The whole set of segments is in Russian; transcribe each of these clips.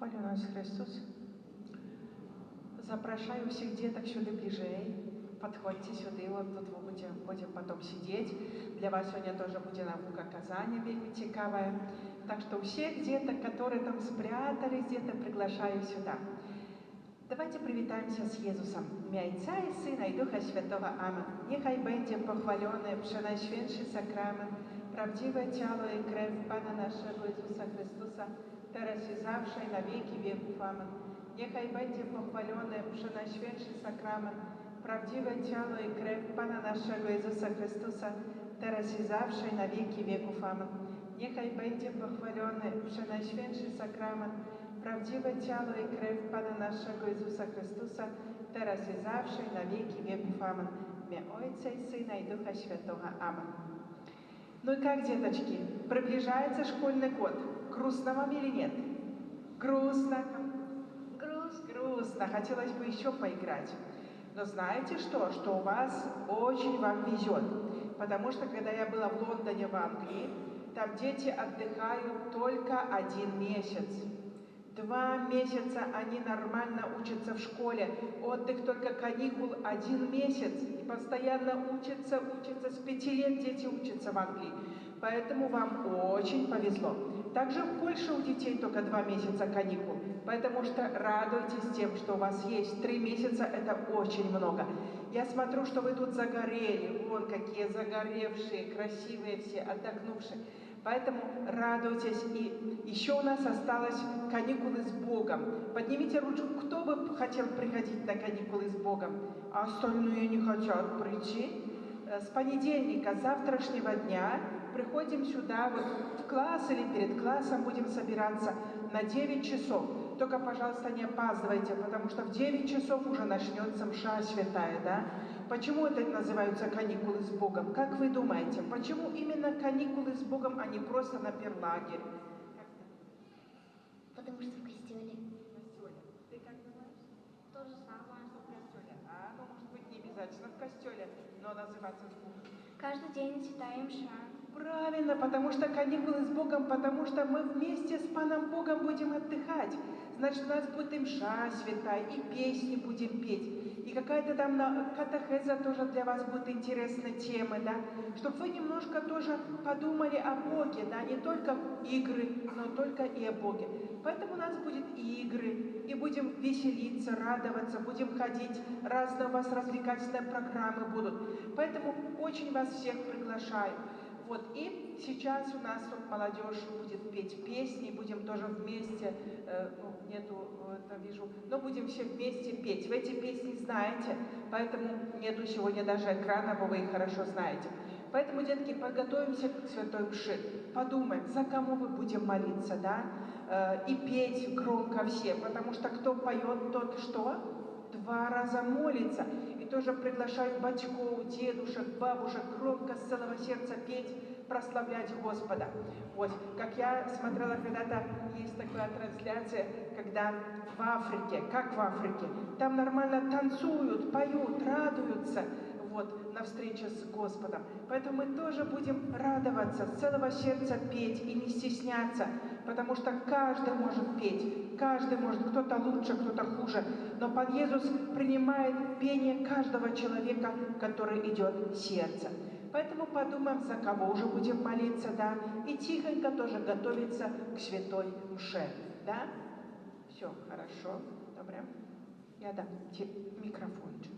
Хвалю нас Христос. Запрошаю всех деток сюда ближей. Подходьте сюда, вот тут мы будем потом сидеть. Для вас сегодня тоже будет наука казания вельми цікавая. Так что всех деток, которые там спрятались где-то, приглашаю сюда. Давайте привитаемся с Иисусом. Ім'я Отця і Сина, і Духа Святого. Амен. Нехай będzie pochwalony przenajświętszy sakrament, prawdziwe ciało i krew Pana naszego Jezusa Chrystusa, teraz i zawsze i na wieki wieków. Amen. Niechaj będzie pochwalony przenajświętszy sakrament, prawdziwe ciało i krew Pana naszego Jezusa Chrystusa, teraz i zawsze i na wieki wieków. Amen. Niechaj będzie pochwalony przenajświętszy sakrament, prawdziwe ciało i krew Pana naszego Jezusa Chrystusa, teraz i zawsze i na wieki wieków. Amen. W imię Ojca и Сына и Духа Святого. Амен. Ну и как, деточки, приближается школьный год. Грустно вам или нет? Грустно. Грустно. Хотелось бы еще поиграть. Но знаете что? Что у вас очень вам везет. Потому что, когда я была в Лондоне, в Англии, там дети отдыхают только 1 месяц. 2 месяца они нормально учатся в школе. Отдых только каникул 1 месяц. И постоянно учатся. С 5 лет дети учатся в Англии. Поэтому вам очень повезло. Также в Польше у детей только 2 месяца каникул. Поэтому что радуйтесь тем, что у вас есть 3 месяца. Это очень много. Я смотрю, что вы тут загорели. Вон какие загоревшие, красивые все, отдохнувшие. Поэтому радуйтесь. И еще у нас осталось каникулы с Богом. Поднимите ручку, кто бы хотел приходить на каникулы с Богом, а остальные не хотят прийти. С понедельника, завтрашнего дня, приходим сюда, вот в класс или перед классом будем собираться на 9 часов. Только, пожалуйста, не опаздывайте, потому что в 9 часов уже начнется мша святая, да? Почему это называются каникулы с Богом? Как вы думаете, почему именно каникулы с Богом, а не просто на перлагерь? Потому что в костеле. В костеле. Ты как думаешь? То же самое. В костеле. Ну, может быть, не обязательно в костеле, но называться с Богом. Каждый день святая мша. Правильно, потому что каникулы с Богом, потому что мы вместе с Паном Богом будем отдыхать. Значит, у нас будет и мша святая, и песни будем петь. И какая-то там катехеза тоже для вас будет интересной темы, да? Чтобы вы немножко тоже подумали о Боге, да? Не только игры, но только и о Боге. Поэтому у нас будет и игры, и будем веселиться, радоваться, будем ходить, разные у вас развлекательные программы будут. Поэтому очень вас всех приглашаю. Вот, и сейчас у нас тут молодежь будет петь песни, будем тоже вместе, нету, это вижу, но будем все вместе петь. Вы эти песни знаете, поэтому нету сегодня даже экрана, вы их хорошо знаете. Поэтому, детки, подготовимся к святой мши, подумаем, за кого мы будем молиться, да, и петь громко все, потому что кто поет, тот что? 2 раза молится. И тоже приглашаю батьков, дедушек, бабушек громко с целого сердца петь, прославлять Господа. Вот, как я смотрела когда-то, есть такая трансляция, когда в Африке, как в Африке, там нормально танцуют, поют, радуются, вот, на встрече с Господом. Поэтому мы тоже будем радоваться, с целого сердца петь и не стесняться, потому что каждый может петь, каждый может, кто-то лучше, кто-то хуже, но Пан Иисус принимает пение каждого человека, который идет в сердце. Поэтому подумаем, за кого уже будем молиться, да, и тихонько тоже готовиться к святой мше, да? Все, хорошо, добре. Я дам тебе микрофончик.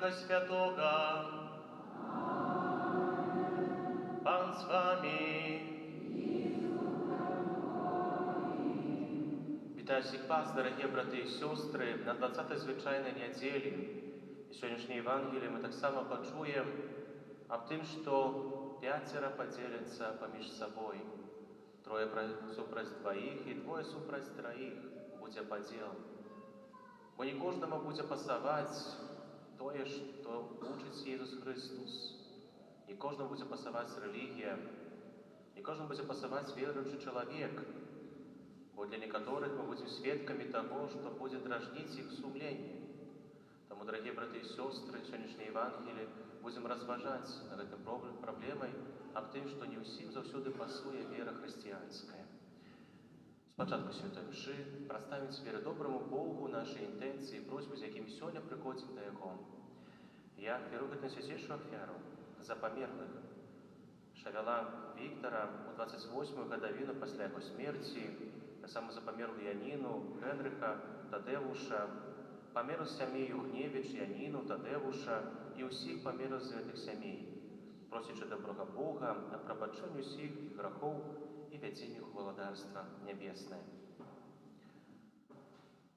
Духа Святого. Пан з вами. Вітаю всіх вас, дорогі брати і сестри, на 20-й звичайній неділі. І сьогоднішнє Євангеліє ми так само почуємо об тим, що 5 поділяться поміж собою. 3 супроть 2 і 2 супроть 3 буде поділ. Бо не кожному буде пасувати те, що учить Ісус Христос. Не кожному буде пасувати релігія, не кожному буде пасувати віруючий чоловік. Бо для некоторых мы будем свидками того, что будет дразнить их сумление. Тому, дорогие браты и сестры, сегодняшнее Евангелие будем разважать над этой проблемой, об тем, что не всем завсюди пасує вера християнская. Спочатку Святої Мши представимо перед доброму Богу наші інтенції і просьби, з якими сьогодні приходимо до Його. Я беру найсвятейшу оферу за померлих Шавела Віктора у 28-ю годовину після його смерті, так само за померлу Яніну, Генриха, Тадевуша, померлу сім'ї Юхневич, Яніну, Тадевуша і усіх померлих святих сімей, просячи доброго Бога о пробаченні усіх грехов і введенні в Володарство Небесное.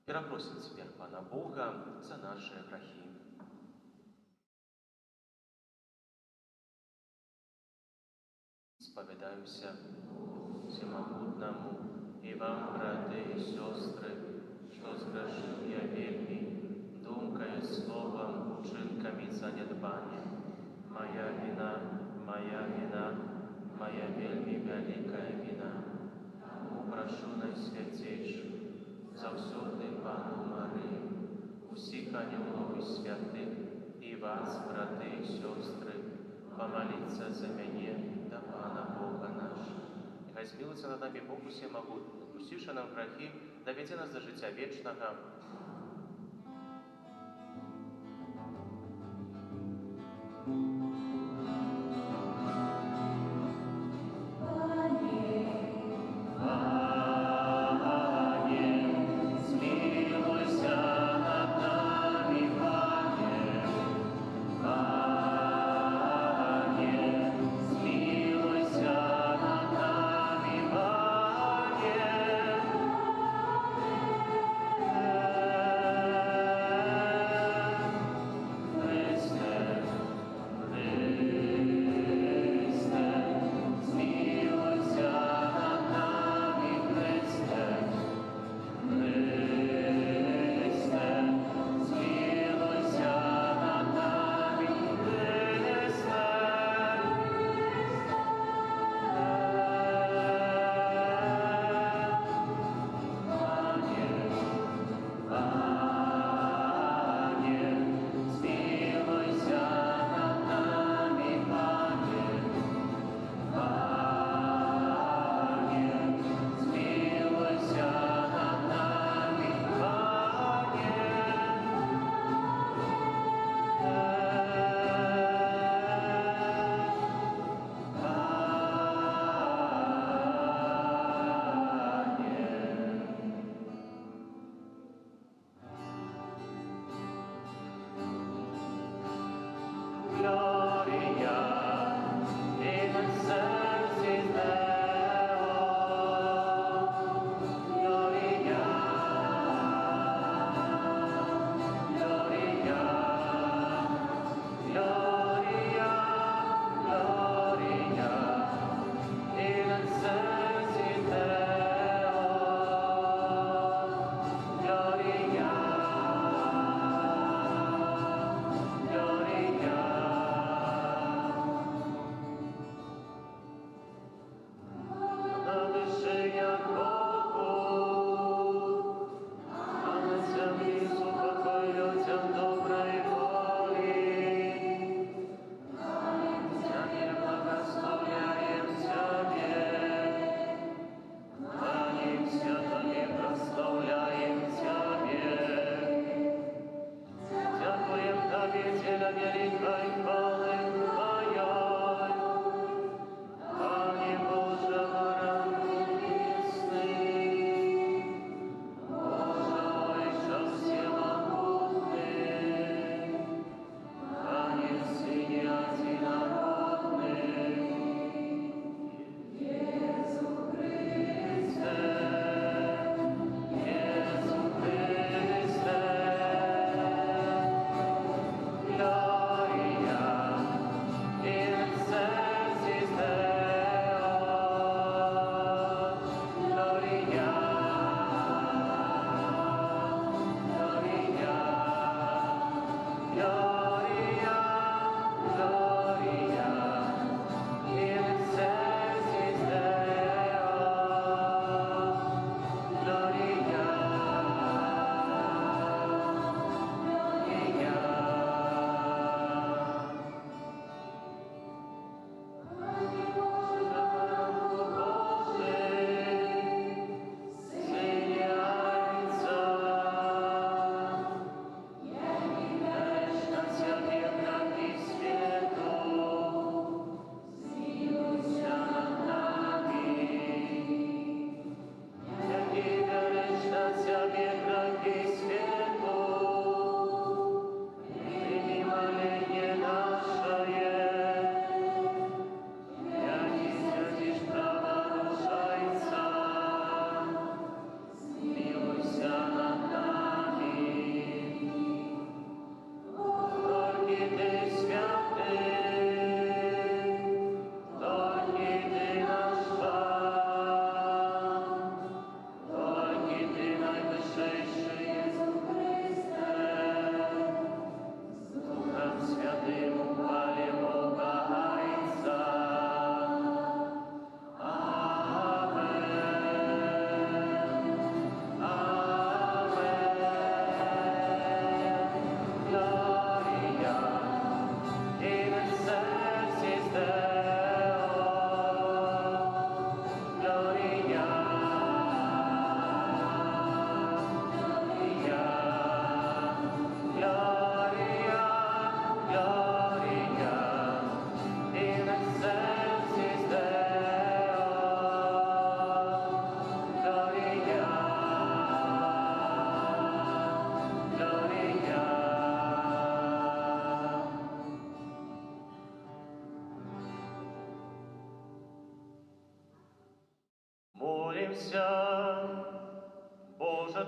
Перепросим теперь Пана Бога за наши грехи. Споведаюся всемогутному и вам, браты и сестры, что сгрешил я вельми, думкою, словом, учинками занедбанием. Моя вина, моя вельми великая вина. Упрошу Найсвятейшу, завсёдный Пану Марию, усіх ангелов и святых, и вас, браты и сестры, помолиться за меня до Пана Бога нашего. Нехай змилується над нами Бог усемогутний, відпустивши нам грехи, доведе нас до життя вічного.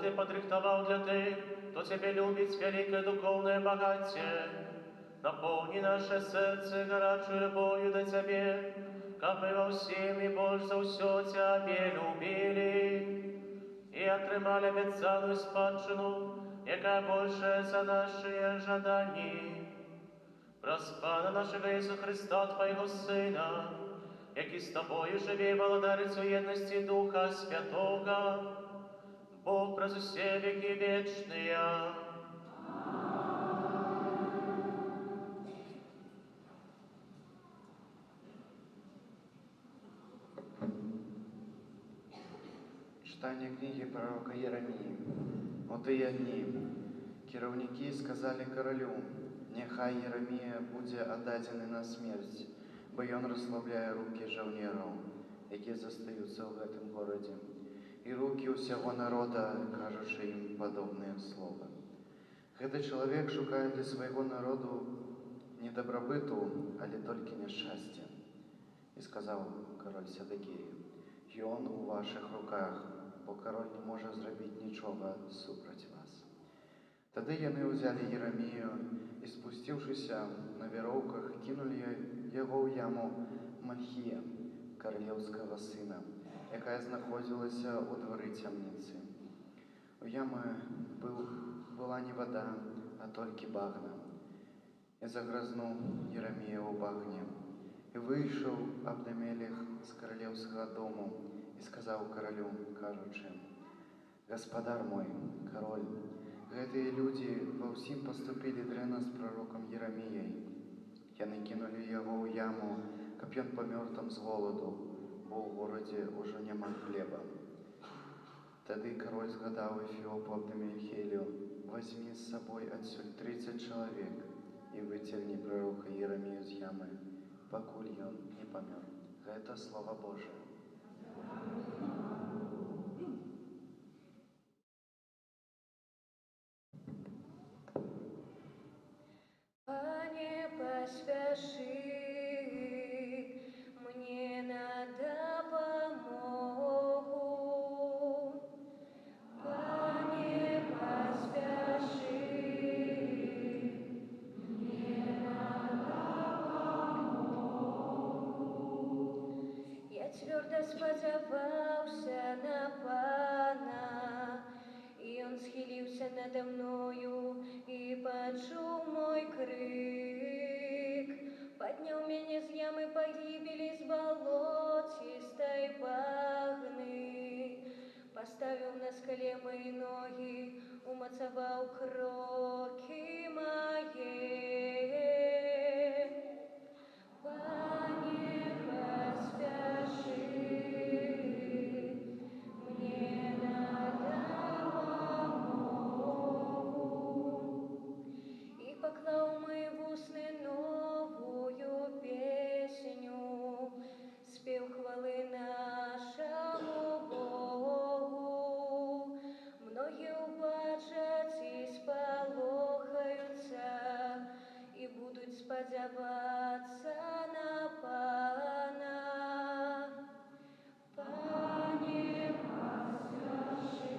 ты подрихтовал для тых, кто Тебе любит великое духовное богатие. Наполни наше сердце горячую любовью до Тебе, как мы во всем и больше за все Тебе любили. И отримали обіцяну спадщину, яка більше за наші жадані. Проспана нашого Ісуса Христа, Твоего Сина, який з Тобою живе, володарить у єдності Духа Святого, Бог през усе веки вечные. Читання книги пророка Єремії. У тыя дні кіраўнікі сказалі каралю: «Няхай Єремія будзе аддадзены на смерць, бо ён расслабляе рукі жаўнераў, якія застаюцца ў гэтым горадзе, і рукі ўсяго народа, кажучы ім падобныя словы. Гэты чалавек шукае для свайго народу не дабрабыту, але толькі няшчасця». І сказаў кароль Седекія: «Ён у вашых руках, бо кароль не можа зрабіць нічога супраць вас». Тады яны ўзялі Єремію і, спусціўшыся на вяроўках, кінулі яго ў яму Махія, каралеўскага сына, якая знаходзілася ў двары цямніцы. У ямы была не вада, а толькі багна. І загразнуў Єремія ў багне. І выйшаў Абдамелех з каралеўскага дому і сказаў каралю, кажучы: «Гаспадар мой, кароль, гэтыя людзі ва ўсім паступілі дрэнна з пророкам Єреміяй. Яны кінулі яго ў яму, каб ён памёр там з голаду, бо ў горадзе ўжо няма хлеба». Тады кароль згадаў Эфіопу Абдамельхелю: «Вазьмі з сабой адсюль 30 чалавек і выцягні пророка Єремію з ямы, пакуль ён не памёр». Гэта слова Божие. Пане, поспеши мне на допомогу. Пане, поспеши мне на допомогу. Я твердо сподівався на Пана, і Он схилився надо мною і почув мой крик. Поднял меня с ямы погибели, с болотистой багны. Поставил на скале мои ноги, умацовал кроки мои. Пане, поспеши мне на допомогу. И поклал мы в устны новую песню, спев хвалы нашему Богу. Многие убачат и сполохаются, и будут сподіватися на Пана. Пане, поспеши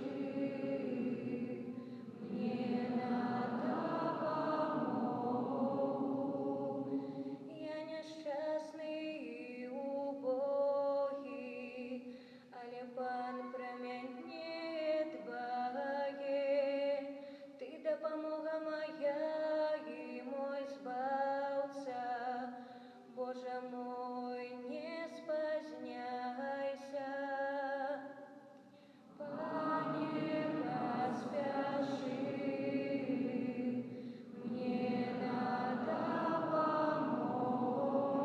мне на допомогу. Я нещасний і убогий, але Пан про мене дбає. Ти допомога моя і мой збавця. Боже мой, не споздняйся. Пане, поспеши мне на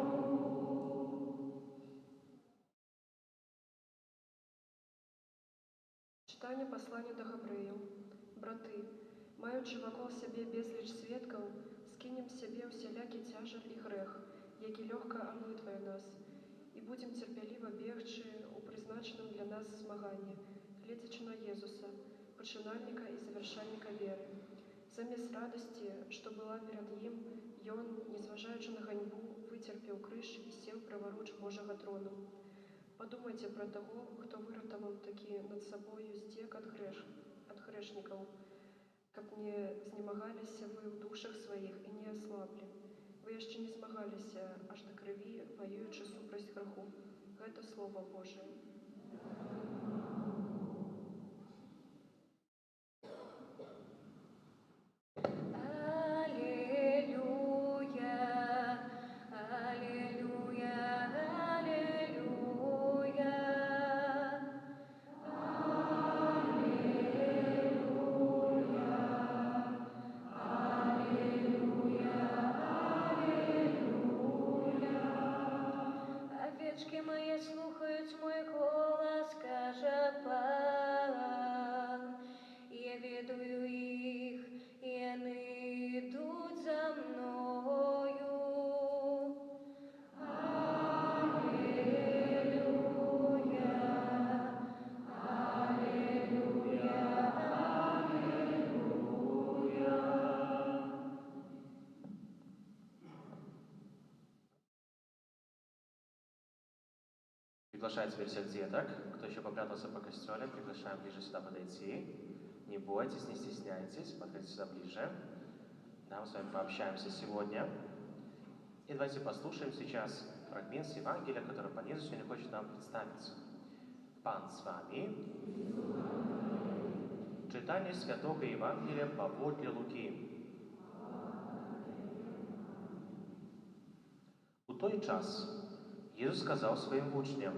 допомогу. Читання послання до Гавреїв. Брати, маючи вокол себе безліч свідків, скинем себе усілякий тяжар і грех, який легко омитває нас, і будем терпеливо бігчи у призначенном для нас змаганні, глядячи на Єзуса, починальника і завершальника віри. Замість радості, що була перед ним, Йон, незважаючи на ганьбу, витерпів криш і сів праворуч Божого трону. Подумайте про того, хто виротав таки над собою здек от грешников, как не знемагались вы в душах своих и не ослабли. Вы еще не змагались аж до крови, воюючи супроть греху. Это Слово Божие. Аллилуйя, аллилуйя, аллилуйя. Овечки мои слухають мой голос, каже пан. Я ведаю їх, і вони йдуть за мною. Аллилуйя, аллилуйя, аллилуйя. Приглашаю теперь всех деток, кто еще попрятался по костеле, приглашаем ближе сюда подойти. Не бойтесь, не стесняйтесь, подходите сюда ближе. Да, мы с вами пообщаемся сегодня. И давайте послушаем сейчас фрагмент с Евангелия, который Пан Иисус сегодня хочет нам представить. Пан с вами. Читание Святого Евангелия поводле Луки. У той час Ісус сказав своїм учням: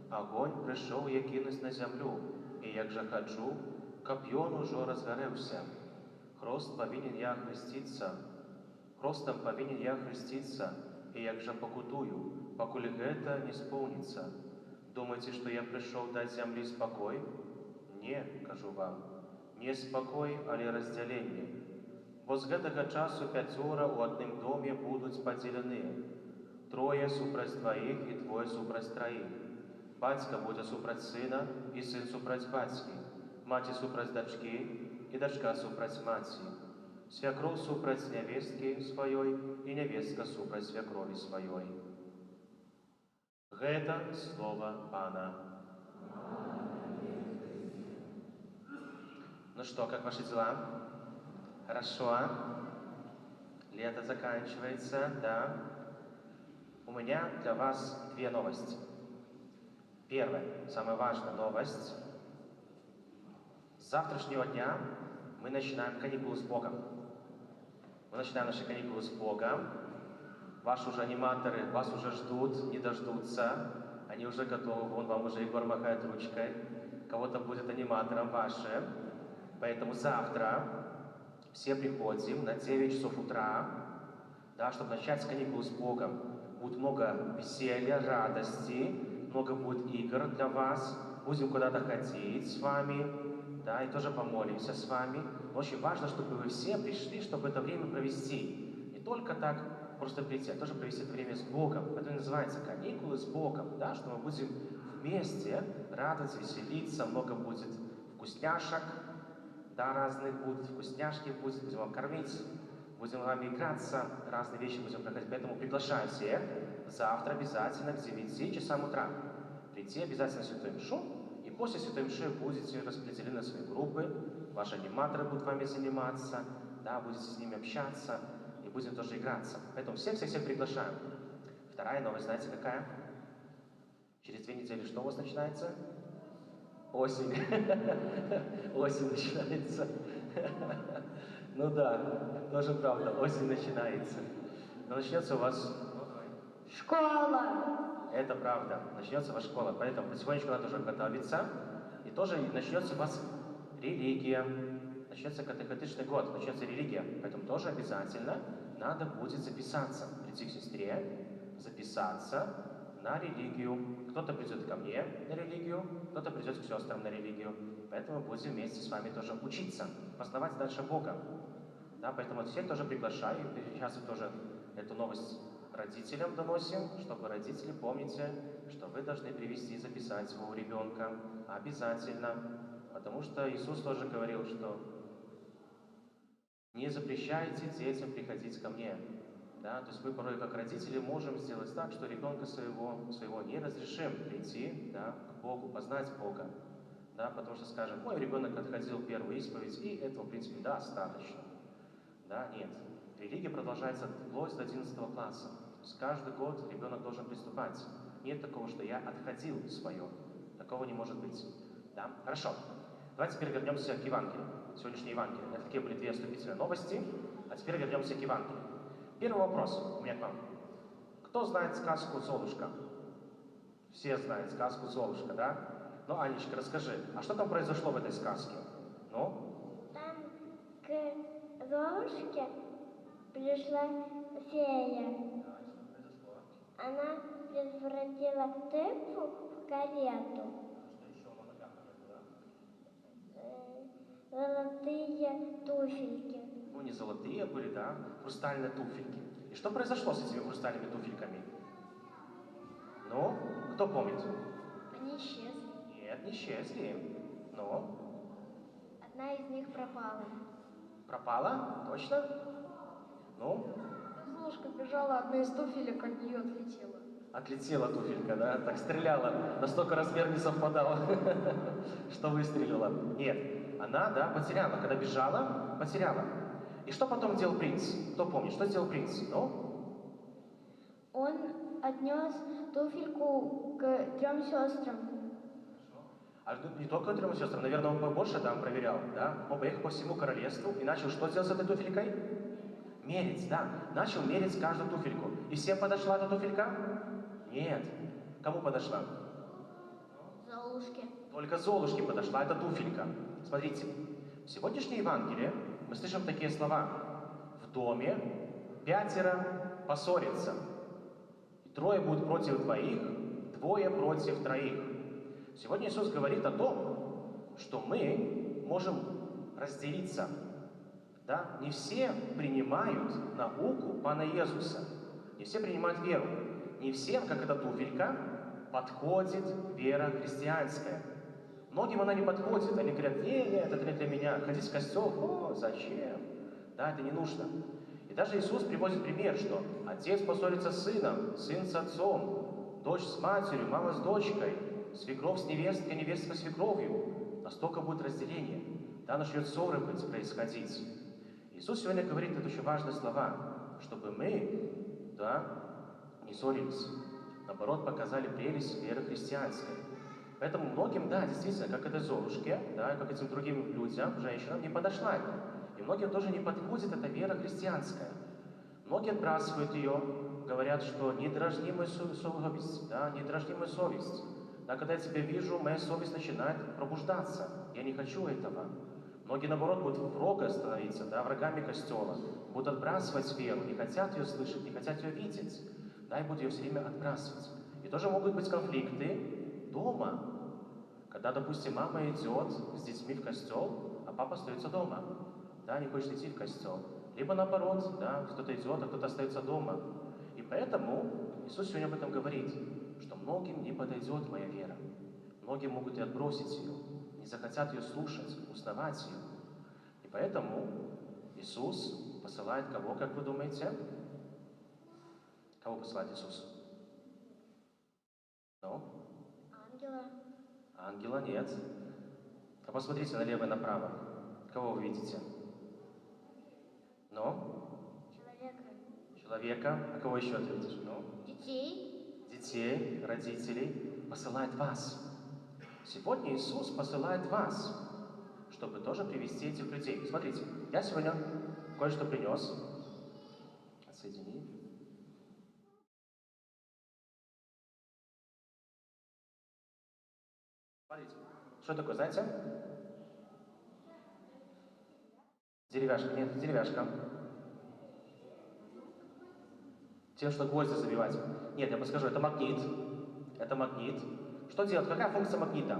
«Огонь прийшов я кинуть на землю, і як же хаджу, коп'йон уже розгоревся. Хростом повинен я хреститься, и як же покутую, покуль это не сповнится. Думаете, что я пришел дать земле спокой? Не, кажу вам, не спокой, але разделение. Бо з гэтага часу 5 у одним доме будут поделены. 3 супроть 2 и 2 супроть 3. Батька будет супроть сына, и сын супроть батьки. Мать супроть дочки, и дочка супроть мати. Свекровь супроть невестки своей, и невестка супроть свекрови своей». Это слово Пана. Ну что, как ваши дела? Хорошо? Лето заканчивается, да? У меня для вас 2 новости. Первая, самая важная новость. С завтрашнего дня мы начинаем каникулы с Богом. Мы начинаем наши каникулы с Богом. Ваши уже аниматоры вас уже ждут, не дождутся. Они уже готовы, вон вам уже Егор махает ручкой. Кого-то будет аниматором вашим. Поэтому завтра все приходим на 9 часов утра, да, чтобы начать с каникул с Богом. Будет много веселья, радости, много будет игр для вас. Будем куда-то ходить с вами, да, и тоже помолимся с вами. Но очень важно, чтобы вы все пришли, чтобы это время провести. Не только так просто прийти, а тоже провести это время с Богом. Это называется каникулы с Богом, да, что мы будем вместе радоваться, веселиться, много будет вкусняшек, да, разных будут, вкусняшки будут, будем вам кормить, будем с вами играться, разные вещи будем проходить. Поэтому приглашаю всех завтра обязательно к 9 часам утра прийти обязательно на Святую Мшу, и после Святой Мши будете распределены на свои группы, ваши аниматоры будут вами заниматься, да, будете с ними общаться, и будем тоже играться. Поэтому всех приглашаем. Вторая новость, знаете какая? Через 2 недели что у вас начинается? Осень. Осень начинается. Ну да, тоже правда, осень начинается. Но начнется у вас... Школа. Это правда, начнется ваша школа, поэтому потихонечку надо уже готовиться. И тоже начнется у вас религия, начнется катехетичный год, начнется религия. Поэтому тоже обязательно надо будет записаться, прийти к сестре, записаться на религию. Кто-то придет ко мне на религию, кто-то придет к сестрам на религию. Поэтому будем вместе с вами тоже учиться, познавать дальше Бога. Да, поэтому всех тоже приглашаю. Сейчас мы тоже эту новость родителям доносим, чтобы родители, помните, что вы должны привести и записать своего ребенка обязательно. Потому что Иисус тоже говорил, что не запрещайте детям приходить ко мне. Да? То есть мы порой как родители можем сделать так, что ребенка своего не разрешим прийти, да, к Богу, познать Бога. да, потому что скажем, мой ребенок отходил первую исповедь, и этого, в принципе, достаточно. Да, нет. Религия продолжается вплоть до 11 класса. То есть каждый год ребенок должен приступать. Нет такого, что я отходил свое. Такого не может быть. Да? Хорошо. Давайте теперь вернемся к Евангелию. Сегодняшнее Евангелие. Это такие были две вступительные новости. А теперь вернемся к Евангелию. Первый вопрос у меня к вам. Кто знает сказку «Золушка»? Все знают сказку «Золушка», да? Ну, Анечка, расскажи, а что там произошло в этой сказке? Ну? Там к Золушке пришла фея. Она превратила тыкву в карету. Золотые туфельки. Ну, не золотые были, да? Хрустальные туфельки. И что произошло с этими хрустальными туфельками? Ну, кто помнит? Они исчезли. Нет, не исчезли. Ну? Одна из них пропала. Пропала? Точно? Ну? Золушка бежала, одна из туфелек от нее отлетела. Отлетела туфелька, да? Так стреляла. Настолько размер не совпадал, что выстрелила. Нет, она, да, потеряла. Когда бежала, потеряла. И что потом делал принц? Кто помнит, что сделал принц? Ну? Он отнес туфельку к 3 сестрам. А не только трем сестрам, наверное, он побольше там проверял, да? Он поехал по всему королевству и начал что делать с этой туфелькой? Мерить, да. Начал мерить каждую туфельку. И всем подошла эта туфелька? Нет. Кому подошла? Золушке. Только Золушке подошла эта туфелька. Смотрите, в сегодняшнем Евангелии мы слышим такие слова. В доме 5 поссорятся. И 3 будут против 2, 2 против 3. Сегодня Иисус говорит о том, что мы можем разделиться. Да? Не все принимают науку Пана Иисуса. Не все принимают веру. Не всем, как эта туфелька, подходит вера христианская. Многим она не подходит. Они говорят, нет, это не для меня. Ходить в костел, о, зачем? Да, это не нужно. И даже Иисус приводит пример, что отец поссорится с сыном, сын с отцом, дочь с матерью, мама с дочкой, свекровь с невесткой, невестка с свекровью. Настолько будет разделение. Да, начнет ссоры происходить. Иисус сегодня говорит это очень важные слова, чтобы мы, да, не ссорились. Наоборот, показали прелесть веры христианской. Поэтому многим, да, действительно, как этой Золушке, да, как этим другим людям, женщинам, не подошла это. И многим тоже не подходит эта вера христианская. Многие отбрасывают ее, говорят, что не дражни мою совесть, да, не дражни мою совесть. Да, когда я тебя вижу, моя совесть начинает пробуждаться. Я не хочу этого. Многие, наоборот, будут врагами становиться, да, врагами костела, будут отбрасывать веру, не хотят ее слышать, не хотят ее видеть, да, и будут ее все время отбрасывать. И тоже могут быть конфликты дома, когда, допустим, мама идет с детьми в костел, а папа остается дома, да, не хочет идти в костел. Либо наоборот, да, кто-то идет, а кто-то остается дома. И поэтому Иисус сегодня об этом говорит, что многим не подойдет моя вера. Многие могут и отбросить ее, не захотят ее слушать, узнавать ее. И поэтому Иисус посылает кого, как вы думаете? Кого посылает Иисус? Ну? Ангела. Ангела нет. А посмотрите налево и направо. Кого вы видите? Ну? Человека. А кого еще ты видишь? Ну? Детей. Детей, родителей. Посылает вас. Сегодня Иисус посылает вас, чтобы тоже привести этих людей. Смотрите, я сегодня кое-что принес. Отсоедини. Смотрите, что такое, знаете? Деревяшка. Нет, деревяшка. Тем, что гвозди забивать. Нет, я подскажу, это магнит. Это магнит. Что делать? Какая функция магнита?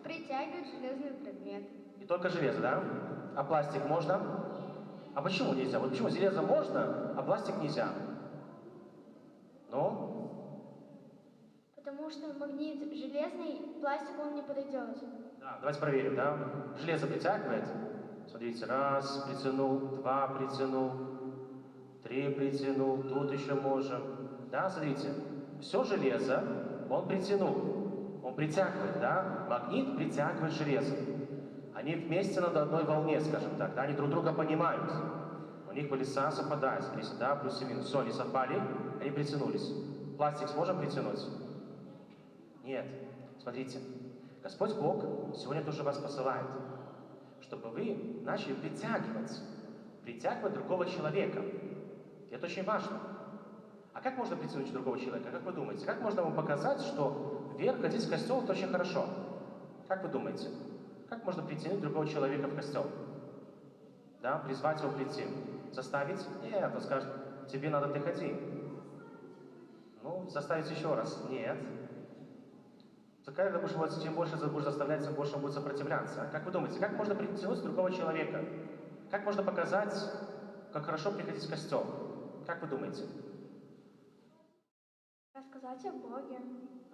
Притягивают железные предметы. И только железо, да? А пластик можно? А почему нельзя? Вот почему железо можно, а пластик нельзя? Ну? Потому что магнит железный, пластик он не подойдет. Да, давайте проверим, да? Железо притягивает. Смотрите, раз, притянул, 2, притянул, 3 притянул, тут еще можем. Да, смотрите, все железо он притянул. Он Он притягивает, да? Магнит притягивает железо. Они вместе на одной волне, скажем так, да? Они друг друга понимают. У них полюса совпадают, смотрите, да, плюс и минус. Все, они совпали, они притянулись. Пластик сможем притянуть? Нет. Смотрите, Господь Бог сегодня тоже вас посылает, чтобы вы начали притягивать другого человека. И это очень важно. А как можно притянуть другого человека? Как вы думаете? Как можно ему показать, что вера ходить в костел – это очень хорошо? Как вы думаете? Как можно притянуть другого человека в костел? Да, призвать его прийти. Заставить? Нет, он скажет, тебе надо, ты ходи. Ну, заставить еще раз? Нет. Чем больше будешь заставлять, тем больше он будет сопротивляться. Как вы думаете, как можно притянуть другого человека? Как можно показать, как хорошо приходить в костел? Как вы думаете? Рассказать о Боге.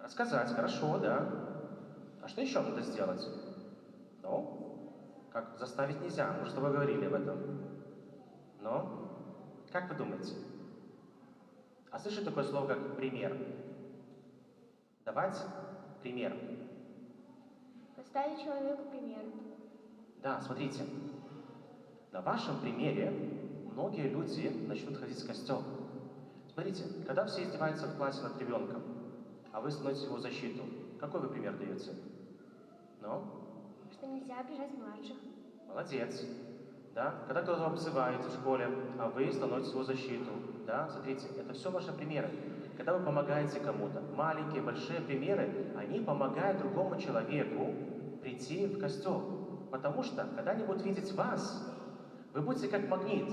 Рассказать, хорошо, да. А что еще надо сделать? Ну, как заставить нельзя, мы что вы говорили об этом. Но, как вы думаете? А слышите такое слово, как пример? Давать пример. Поставить человеку пример. Да, смотрите. На вашем примере многие люди начнут ходить в костел. Смотрите, когда все издеваются в классе над ребенком, а вы становитесь его защиту, какой вы пример даете? Ну? Что нельзя обижать младших. Молодец. Да? Когда кто-то обзывает в школе, а вы становитесь его защиту. Да? Смотрите, это все ваши примеры. Когда вы помогаете кому-то, маленькие, большие примеры, они помогают другому человеку прийти в костел. Потому что, когда они будут видеть вас, вы будете как магнит,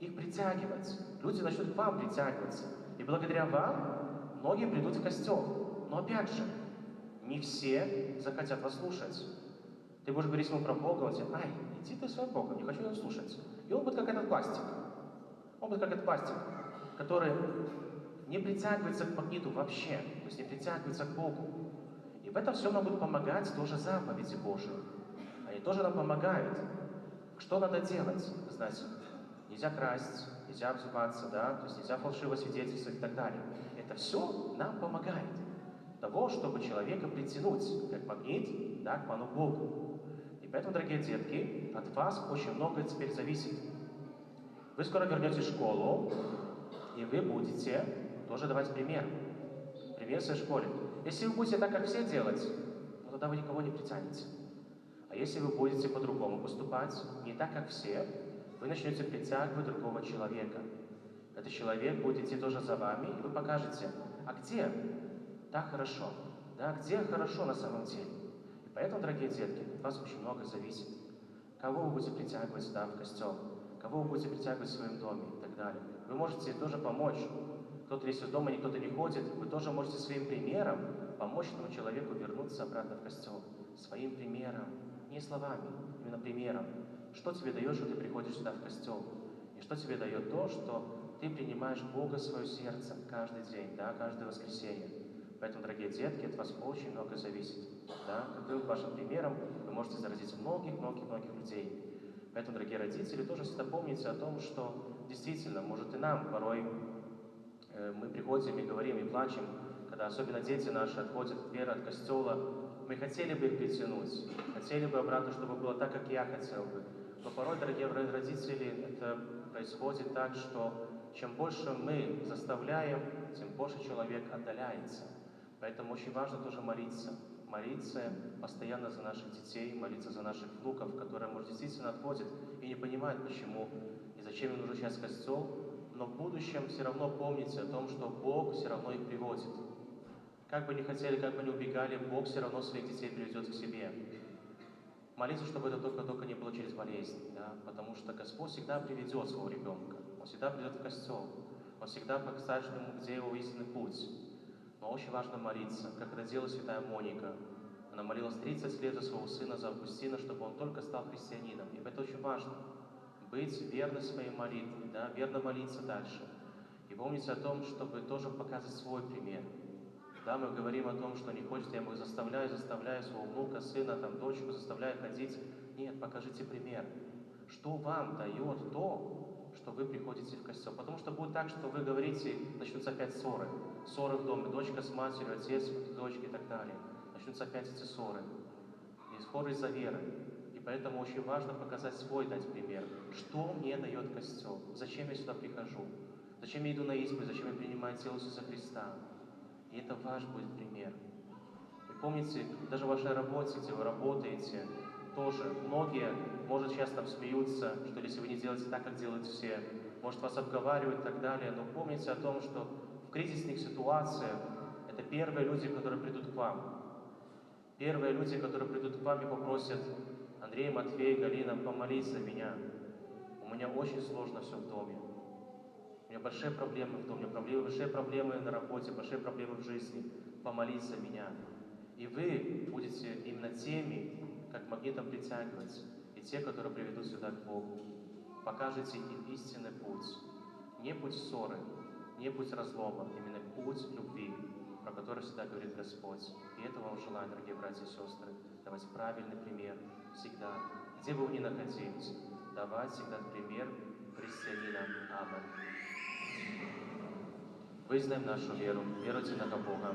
их притягивать. Люди начнут к вам притягиваться. И благодаря вам многие придут в костел. Но опять же, не все захотят вас слушать. Ты будешь говорить ему про Бога, он тебе, ай, иди ты своим Богом, не хочу его слушать. И он будет как этот пластик. Он будет как этот пластик, который не притягивается к магниту вообще, то есть не притягивается к Богу. И в этом все нам будут помогать тоже заповеди Божии. Они тоже нам помогают. Что надо делать? Знаете, нельзя красть, нельзя обзываться, да, то есть нельзя фальшиво свидетельствовать и так далее. Это все нам помогает того, чтобы человека притянуть, как магнит, да, к ману Богу. И поэтому, дорогие детки, от вас очень многое теперь зависит. Вы скоро вернетесь в школу, и вы будете тоже давать пример. Пример в своей школе. Если вы будете так, как все делать, ну, тогда вы никого не притянете. А если вы будете по-другому поступать, не так, как все, вы начнете притягивать другого человека. Этот человек будет идти тоже за вами, и вы покажете, а где так хорошо, да, где хорошо на самом деле. И поэтому, дорогие детки, от вас очень много зависит. Кого вы будете притягивать сюда, в костел, кого вы будете притягивать в своем доме и так далее. Вы можете тоже помочь. Кто-то, если в дома никто-то не ходит, вы тоже можете своим примером помочь этому человеку вернуться обратно в костел. Своим примером, не словами, именно примером. Что тебе дает, что ты приходишь сюда в костел? И что тебе дает то, что ты принимаешь Бога в свое сердце каждый день, да, каждое воскресенье. Поэтому, дорогие детки, от вас очень много зависит. Да? Каким вашим примером вы можете заразить многих-многих-многих людей. Поэтому, дорогие родители, тоже всегда помните о том, что действительно, может и нам порой мы приходим и говорим, и плачем, когда особенно дети наши отходят от веры, от костела. Мы хотели бы их притянуть, хотели бы обратно, чтобы было так, как я хотел бы. Но порой, дорогие родители, это происходит так, что чем больше мы заставляем, тем больше человек отдаляется. Поэтому очень важно тоже молиться. Молиться постоянно за наших детей, молиться за наших внуков, которые, может, действительно отходят и не понимают, почему и зачем им нужно сейчас костел. Но в будущем все равно помните о том, что Бог все равно их приводит. Как бы ни хотели, как бы ни убегали, Бог все равно своих детей приведет к себе. Молитесь, чтобы это только не было через болезнь, да? Потому что Господь всегда приведет своего ребенка. Он всегда придет в костел. Он всегда покажет ему, где его истинный путь. Но очень важно молиться, как это делала святая Моника. Она молилась 30 лет за своего сына, за Августина, чтобы он только стал христианином. И это очень важно. Быть верной своей молитве, да? Верно молиться дальше. И помните о том, чтобы тоже показывать свой пример. Да, мы говорим о том, что не хочет, я ему заставляю своего внука, сына, там, дочку, заставляю ходить. Нет, покажите пример. Что вам дает то, что вы приходите в костел? Потому что будет так, что вы говорите, начнутся опять ссоры. Ссоры в доме, дочка с матерью, отец с дочкой и так далее. начнутся опять эти ссоры. И ссоры из-за веры. И поэтому очень важно показать свой, дать пример. Что мне дает Костел? Зачем я сюда прихожу? Зачем я иду на исповедь? Зачем я принимаю тело Иисуса Христа? И это ваш будет пример. И помните, даже в вашей работе, где вы работаете, тоже многие, может, сейчас там смеются, что если вы не делаете так, как делают все, может, вас обговаривают и так далее, но помните о том, что в кризисных ситуациях это первые люди, которые придут к вам. Первые люди, которые придут к вам и попросят: Андрей, Матвей, Галина, помолись за меня. У меня очень сложно все в доме. У меня большие проблемы в доме, большие проблемы на работе, большие проблемы в жизни. Помолись за меня. И вы будете именно теми, как магнитом притягивать, и те, которые приведут сюда к Богу. Покажете им истинный путь. Не путь ссоры, не путь разлома, именно путь любви, про который всегда говорит Господь. И этого вам желаю, дорогие братья и сестры, давать правильный пример всегда, где бы вы ни находились, давать всегда пример христианина. Аминь. Вызнаем нашу веру, веруйте на Бога.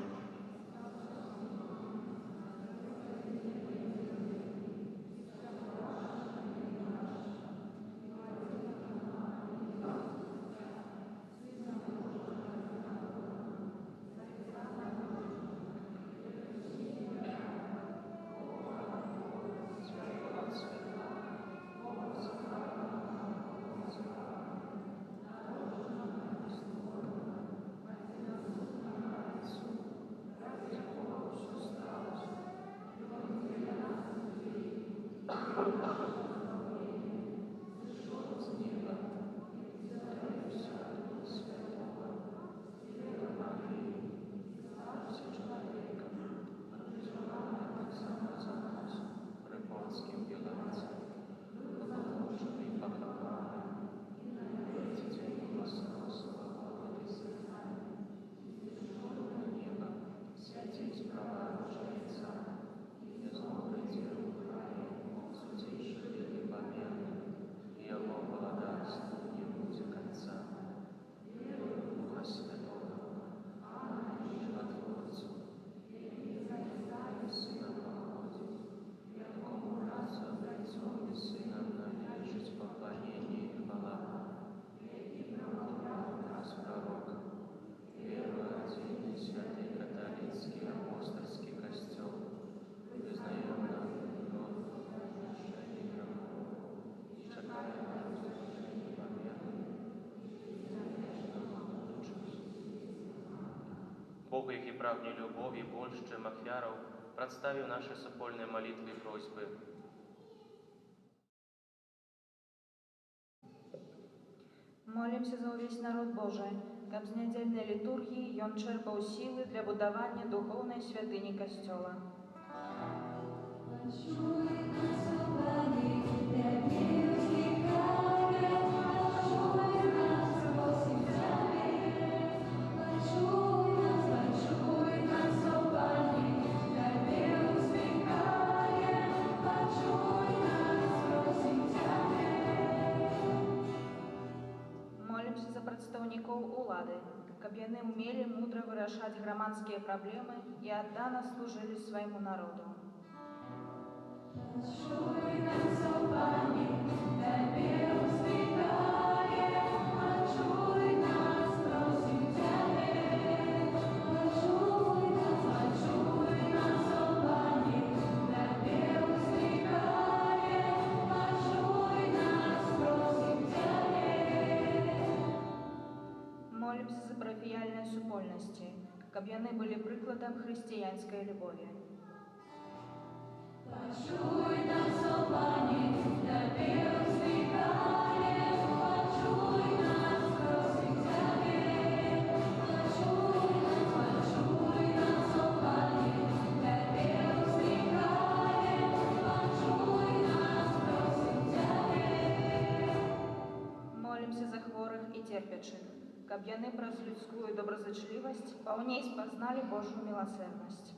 Богу, их и правдней любови, больше, чем ахвяров, представим наши супольные молитвы и просьбы. Молимся за увесь народ Божий, каб з недельной литургии ён черпал силы для будования духовной святыни Костела. Молимся за представников улады, каб яны умели мудро вырашать громадские проблемы и отдано служили своему народу. Молимся за парафіяльныя супольнасці, каб яны былі прыкладам хрысціянскай любові. Молимся за хворых і терпячых, каб яны праз людскую добразычлівасць паўней спазналі Божую міласэрнасць.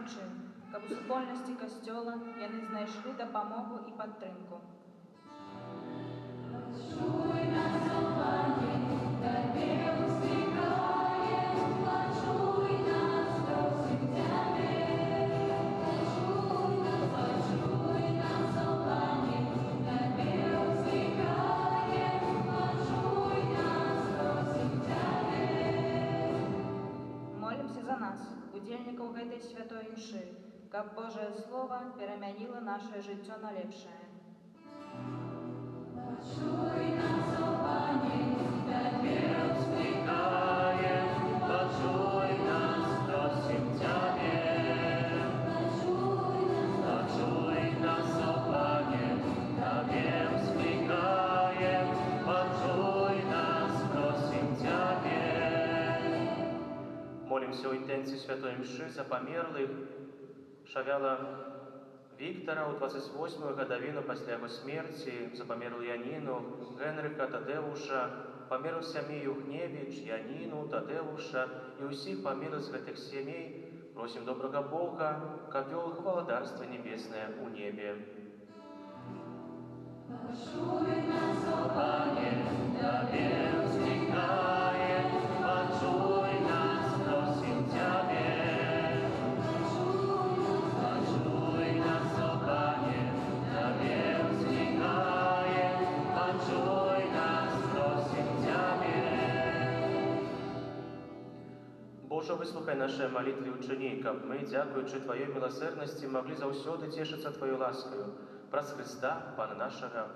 прагнучы, каб у супольнасці касцёла яны знайшлі дапамогу і падтрымку. Молімся за нас, удзельнікаў гэтай святой імшы, каб Божае Слова перамяніла нашае жыццё на лепшае. Молимся у інтенції Святої Мши за померлих Шавяла Віктора у 28-ю гадовину після його смерті, за померлу Яніну, Генрика, Тадеуша, померлу сім'ю Гневіч, Яніну, Тадеуша і усіх померлих з гэтых сімей просим доброго Бога, каб вел их в володарство небесное у небе. Боже, выслухай наши молитвы учини, каб мы, дякуючи Твоей милосердности, могли заўсёды тешиться Твою ласкою. Праз Христа, Пана нашего.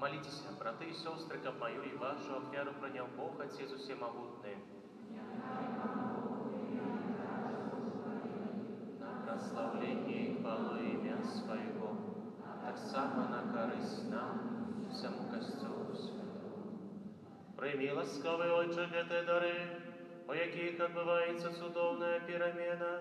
Молитесь, браты и сестры, как мою и вашу офяру принял Бог, Отец Всемогутный. На прославление и хвалу имя Своего, так само на корысть нам, всему костелу святому. Прийми, ласкавий Отче, гэты дары, по яких отбывается цудовная перемена,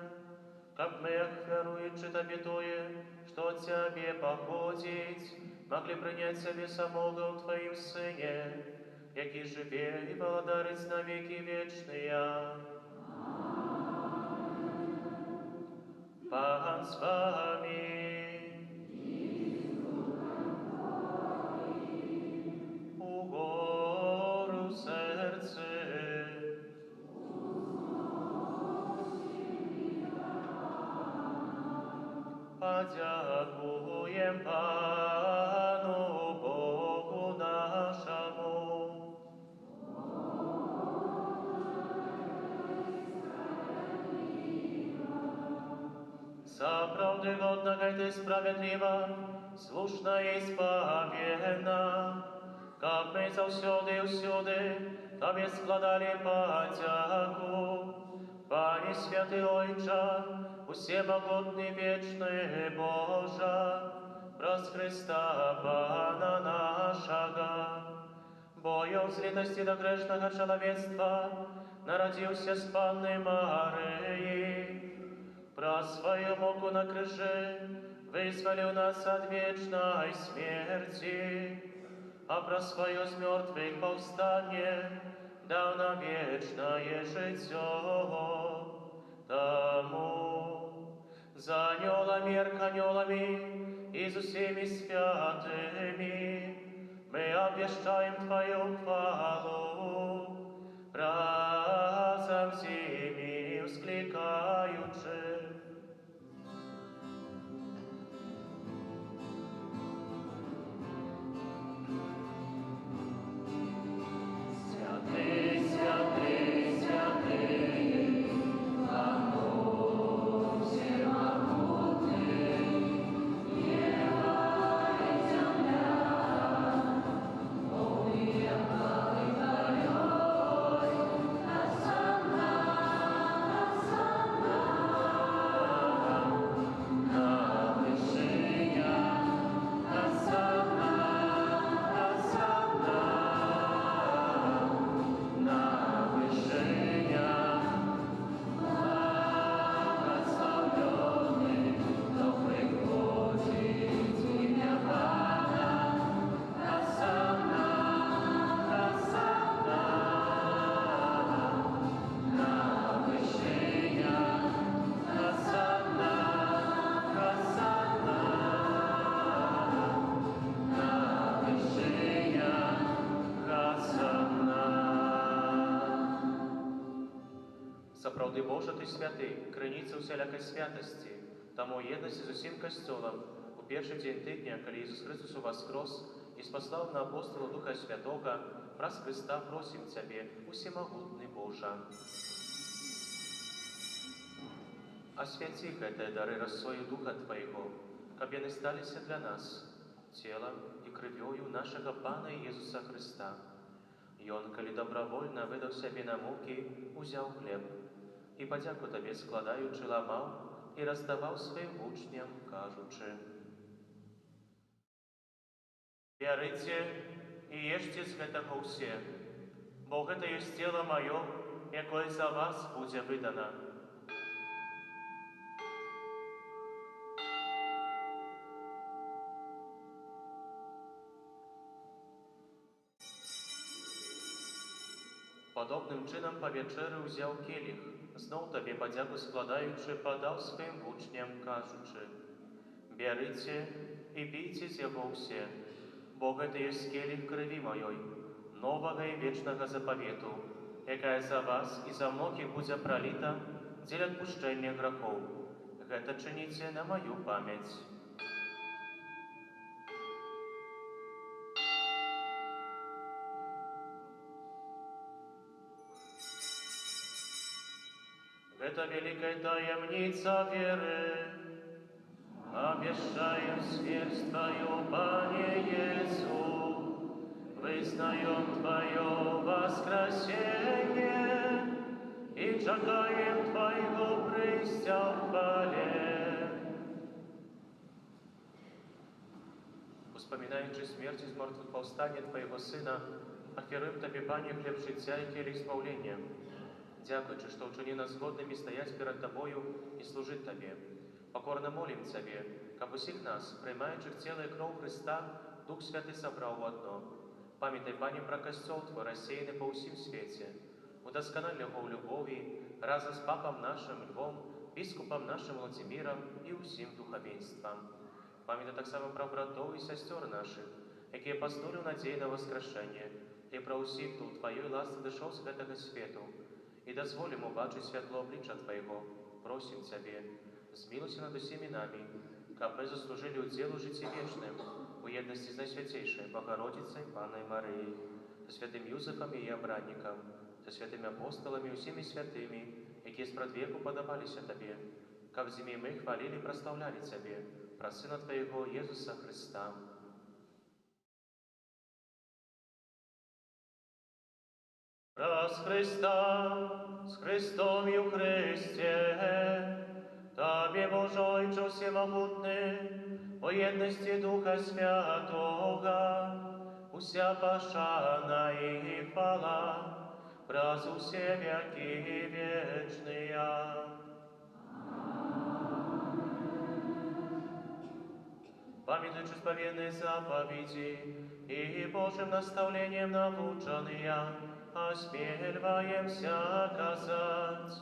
как мы, ахвяруючи Тебе тое, что от Тебе походить, могли принять себе самого в Твоим Сыне, який живе и володарить на веки вечные. Пан с вами. У гору серце. Подякуем Пану Богу нашему. За правды годного и справедливо, слушно и исповедно, как мы завсёды и усюды Тебе складали подяку. Пане святый Ойче, всемогутный вечный Боже, праз Христа Пана нашего, бою взлетости до грешного человечества, народился с Панной Марией, про свою муку на крыже, вызволил нас от вечной смерти, а про свое с мертвых повстание дал нам вечное житье. Тому за анелами, арханелами и за всеми святыми мы обвещаем Твою хвалу, разом всеми вскликаючи. Святый, святый, святый, Бог всемогутный, небо и земля, полные хвалы Твоей, Осанна, Осанна, на вышинях, Осанна, Осанна, на вышинях, благословенный, кто приходит в имя Бога. Осанна, Осанна, на вышинях, Осанна, Осанна, на вышинях, Осанна. Сапраўды Божа Ты святы, крыніца усялякай святасці, таму ў єднасці з усім касцёлам у першы дзень тыдня, калі Ісус Христос уваскрос і спаслаў на апостола Духа Святога, праз Христа просім Цябе, усемагутны Божа. Асвяці гэтыя дары рассою Духа Твайго, каб яны сталіся для нас целам і крывёю нашага Пана Езуса Христа. Ён, калі добравольна выдаў сябе на мукі, узяў хлеб і падзяку Табе складаючы ламаў і раздаваў сваім вучням, кажучы: «Бярыце і ешце з гэтага ўсе, бо гэта ёсць цела маё, якое за вас будзе выдана». Падобным чынам па вячэры ўзяў келіх, зноў Табе падзяку складаючы, падаў сваім вучням, кажучы: «Бярыце і пійце з яго ўсе, бо гэта ёсць келіх крыві маёй, новага і вечнага запавету, якая за вас і за многіх будзе праліта дзеля адпушчэння грахоў. Гэта чыніце на маю памяць». Это великая таемница веры. Обещаем смерть Твою, Пане Иису, вызнаем Твое воскресение и чекаем Твоего прийстя в хвале. Вспоминаючи смерть из мертвых повстания Твоего Сына, ахвяруем Тебе, Пане, хлеб життя и келих збавлення. Дякуючи, что учини нас згодными стоять перед Тобою и служить Тебе. Покорно молим Тебе, как усіх нас, приймаючих тіло і кров Христа, Дух Святий собрав в одно. Пам'ятай, Пане, про костел Твой, рассеянный по усім свете. Удоскональ його в любові, разом з папом нашим Львом, біскупом нашим Владимиром і усім духовенством. Пам'ятай так само про братов і сестер наших, які постулю надії на воскрешення, і про усіх, хто у Твоєї ласці дійшов з гэтага свету. І дозволим убачить світло обличчя Твоєго, просим Тебе, змилуйся над усіми нами, каб ми заслужили уділу житті вічним, у єдності з Найсвятейшою Богородицею Паною Марією, со святим Юзефом і обранником, со святими апостолами і усіми святими, які спрадвеку подобалися Тобі, каб зимі ми хвалили і прославляли Тебе, про Сина Твоєго Єсуса Христа. Раз Христа, с Христом и в Христе, Тобі, Божойче всемогутний, по єдності Духа Святого, уся пошана і хвала, праз усе веки вечные. памятуючи споведные заповеди и Божьим наставлением наученные, осмеливаемся казать.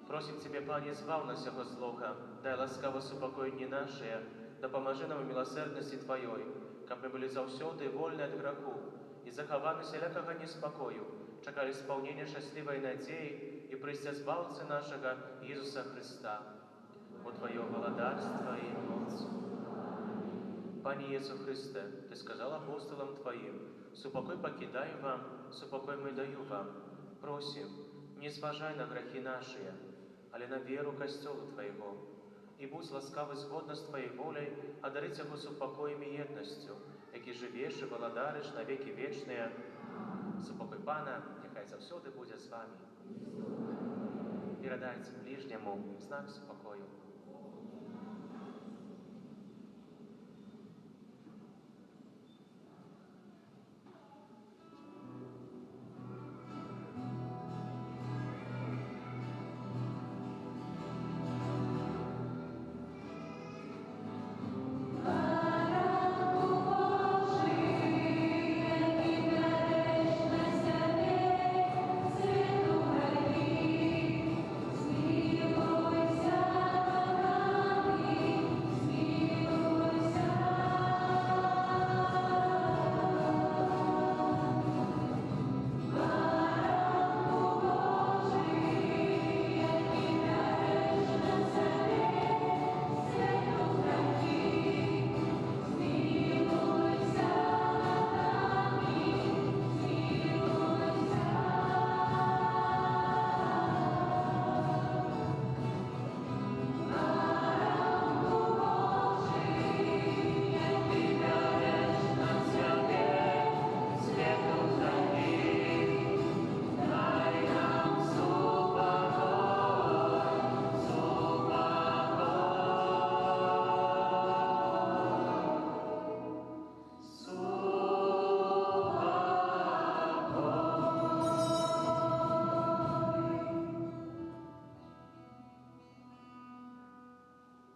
Просим Тебя, Пане, збав нас сього злоха, дай ласкаво супокоєнні наше, да поможи нам у милосердности Твоей, как мы были завсёды вольны от греху, и захованы всякого неспокою, чекали исполнения счастливой надеи и пристя збавцы нашего Иисуса Христа. О Твое володарство и моц. Пане Иисус Христе, Ты сказал апостолам Твоим, супокой покидаю вам, супокой мы даю вам. Просим, не зважай на грехи наши, але на веру костелу Твоего, и будь ласкавый згодно с Твоей волей, одарить его супокоем и едностью, який живеш и володариш на веки вечные. Супокой Пана, нехай завсёды буде з вами. Передайте ближнему знак супокою.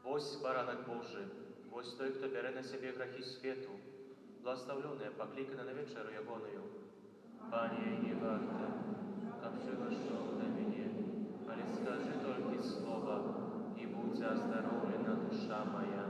Вось баранок Божий, вось той, хто бере на себе грехи свету, благословленная, покликана на вечеру ягоную. Пане, не варто, как жила шел до меня, але скажи только слово, и будь оздоровлена душа моя.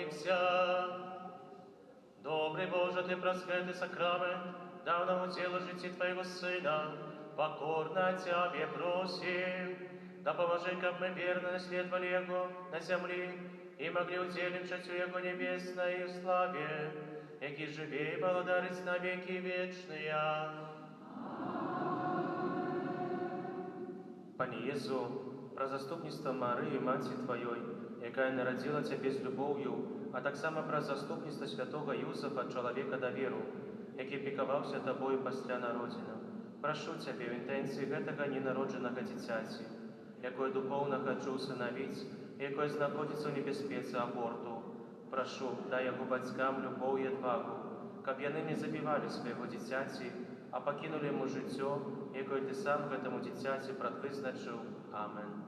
помолимся. Добрый Боже, Ты просветлый сакрамент, дав нам тело жития Твоего Сына, покорно Тебе просим, да поможи, как мы верно наследовали Его на земле и могли уделим частью Его небесной славе, яки живи и благодарить на веки вечные. Пане Єзу, про заступництво Марії, Матці Твоєї, яка народила Тебе з любов'ю, а так само про заступництво святого Юзефа, чоловіка довіру, який піковався Тобою після народження. Прошу Тебе в інтенції гэтага ненародженого дитяті, якое духовно хочу усиновить, і якое знаходиться в небезпеці аборту. Прошу, дай його батькам любов і відвагу, каб яны не забивали свайго дитяті, а покинули йому життя, якое Ты сам гэтаму дитяті предвизначив. Амен.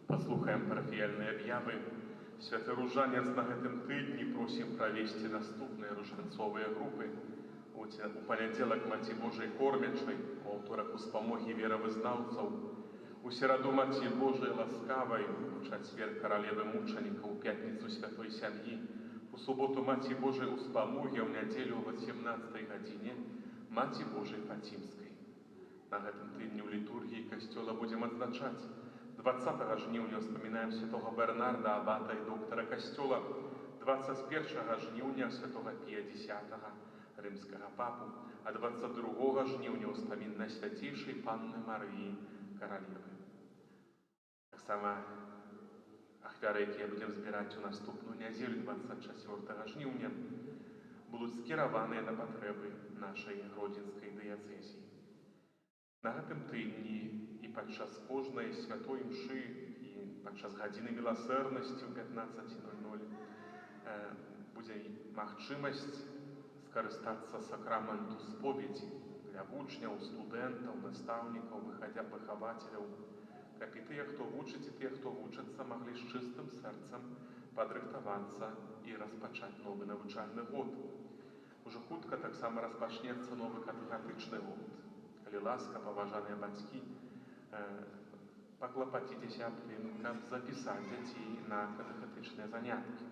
Паслухаем парафіяльныя аб'явы. Святы ружанец на гэтым тыдні просім правесці наступныя ружанцовыя групы. У панядзелак Маці Божай кормячай, у аўторак успамогі веравызнаўцаў, у сераду Маці Божай ласкавай, у чацвер каралевы мучанікаў, у пятніцу святой сям'і, у суботу Маці Божай успамогі, у нядзелю о 18 гадзіне Маці Божай Фацімскай. На гэтым тыдні ў літургіі касцёла будзем адзначаць 20 жніўня ўспамінаем святого Бернарда, абата і доктара касцёла, 21 жніўня святого Пія X, рымскага папу, а 22 жніўня ўспамін найсвяцейшай панны Марыі, каралевы. Таксама ахвяры, якія будзем збіраць у наступную нядзелю, 24 жніўня, будуць скіраваныя на патрэбы нашай гродзенскай дыяцэзіі. На гэтым тыдні і падчас кожнай святой імшы і падчас гадзіны міласэрнасці ў 15:00 будзе магчымасць скарыстацца сакраменту споведзі для вучняў, студэнтаў, настаўнікаў, выхавацеляў, каб і тыя, хто вучыць, і тыя, хто вучацца, маглі з чыстым сэрцам падрыхтавацца і распачаць новы навучальны год. Ужо хутка таксама распачнецца новы катехетычны год. Калі ласка, паважаныя бацькі, паклапаціцеся аб тым, каб запісаць дзяцей на катехетычныя заняткі.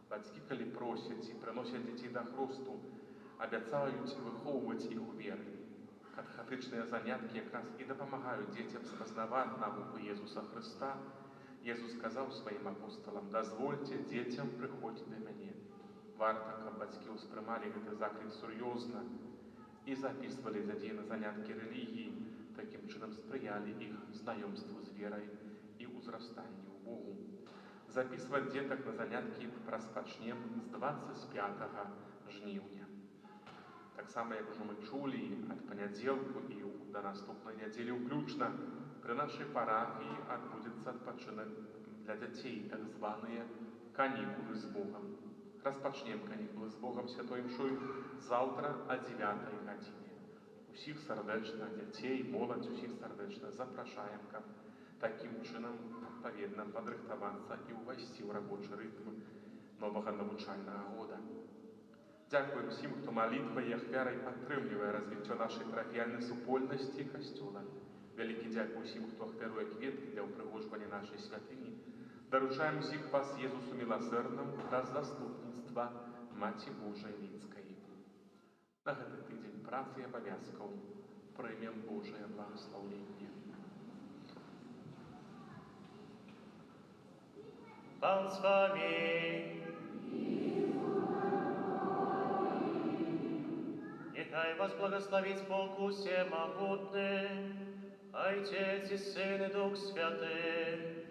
Бацькі, калі просяць і прыносяць дзяцей да хрусту, абяцаюць выхоўваць іх у веры. Катехетычныя заняткі якраз і дапамагаюць дзецям спазнаваць навуку Езуса Хрыста. Езус сказаў сваім апосталам: «Дазвольце дзецям прыходзіць да мяне». Варта, каб бацькі ўспрымалі гэты заклік сур'ёзна і записывали дзяцей на заняткі рэлігіі, такім чынам спрыялі іх знаёмству з верай і ўзрастанню ў Богу. Записываць дзетак на заняткі распачнем з 25 жніўня. Таксама, як ужо мы чулі, ад панядзелку і да наступнай нядзелі ўключна пры нашай парафіі адбудзецца адпачынак для дзяцей, так званыя канікулы з Богам. Распачнем канікулы з Богам святой імшою заўтра о 9 гадзіне. Усіх сардэчна, дзяцей, моладзь, усіх сардэчна запрашаем, каб такім чынам адпаведна падрыхтавацца і ўвайсці ў рабочы рытм новага навучальнага года. Дзякуем усім, хто малітвай і ахвярай падтрымлівае развіццё нашай парафіяльнай супольнасці касцёла. Вялікі дзякуй усім, хто ахвяруе кветкі для ўпрыгожвання нашай святыні. Даручаем усіх вас Езусу міласэрнаму да заступніцтва Маці Божай Лінскай. На гэты тыдзень працы і абавязкаў прымем Божае благаслаўленне. Пан з вами. Нехай вас благословить Бог усемогутный, Отец и Сын и Дух Святый.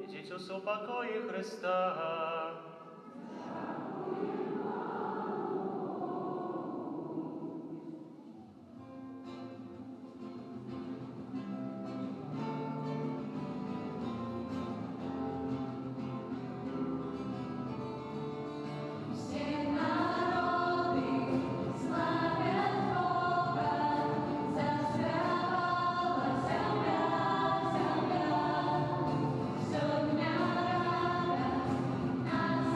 Идите в покое Христа. Нас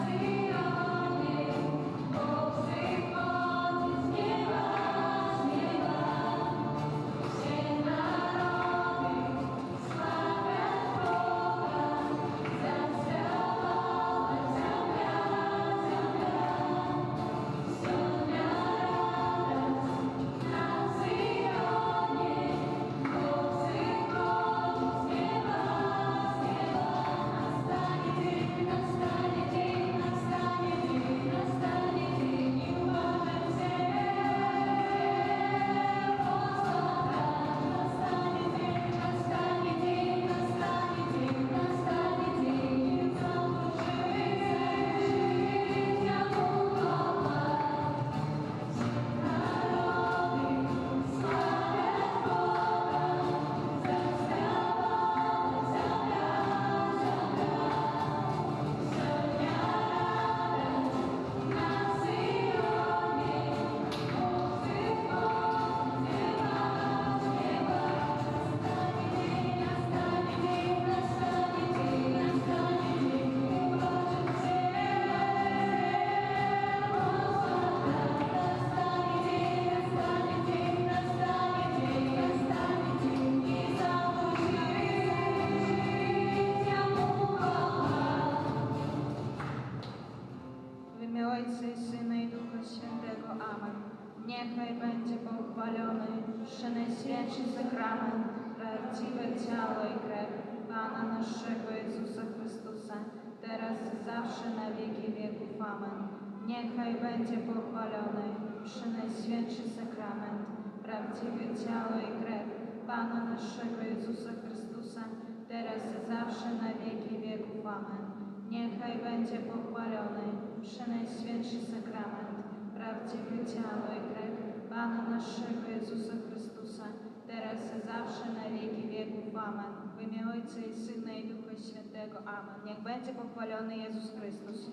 prawdziwe ciało i krew Pana naszego Jezusa Chrystusa, teraz i zawsze na wieki wieków. Amen. Niechaj będzie pochwalony Przenajświętszy Sakrament, prawdziwe ciało i krew Pana naszego Jezusa Chrystusa, teraz i zawsze na wieki wieków. Amen. Niechaj będzie pochwalony Przenajświętszy Sakrament, prawdziwe ciało i krew Pana naszego Jezusa Chrystusa, teraz i zawsze na wieki wieków. Amen. W imię Ojca i Syna i Ducha Świętego. Amen. Niech będzie pochwalony Jezus Chrystus.